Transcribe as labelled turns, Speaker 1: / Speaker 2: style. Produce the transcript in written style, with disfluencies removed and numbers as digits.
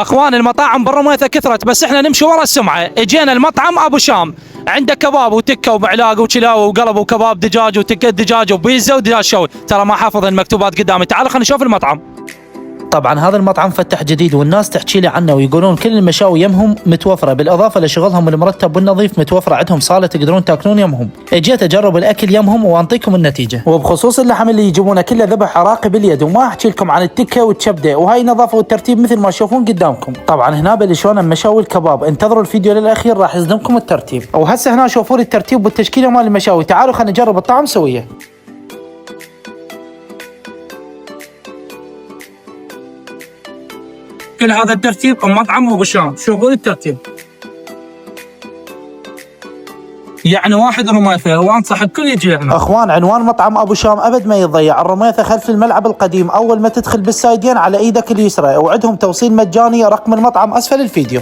Speaker 1: اخوان المطاعم بالرميثة كثرت، بس احنا نمشي ورا السمعة. اجينا المطعم ابو شام، عنده كباب وتكه ومعلاق وشلاوه وقلب وكباب دجاج وتكه دجاج وبيتزا ودجاج شوي. ترى ما حافظ المكتوبات قدامي، تعال خلينا نشوف المطعم.
Speaker 2: طبعا هذا المطعم فتح جديد والناس تحكي لي عنه ويقولون كل المشاوي يمهم متوفره، بالاضافه لشغلهم المرتب والنظيف متوفره عندهم صاله تقدرون تاكلون يمهم. اجيت اجرب الاكل يمهم وانطيكم النتيجه. وبخصوص اللحم اللي يجيبونه كله ذبح عراقي باليد، وما احكي لكم عن التكه والكبده، وهاي النظافه والترتيب مثل ما تشوفون قدامكم. طبعا هنا بلشون مشاوي الكباب، انتظروا الفيديو للاخير راح يصدمكم الترتيب. وهسه هنا شوفوا لي الترتيب والتشكيله مال المشاوي. تعالوا خلينا نجرب الطعم سويه.
Speaker 1: كل هذا الترتيب مطعم ابو شام، شوفوا الترتيب. يعني واحد رميثة، وانصح الكل يجي هنا.
Speaker 2: اخوان عنوان مطعم ابو شام ابد ما يتضيع، الرميثة خلف الملعب القديم، اول ما تدخل بالسايدين على ايدك اليسرى، وعندهم توصيل مجاني. رقم المطعم اسفل الفيديو.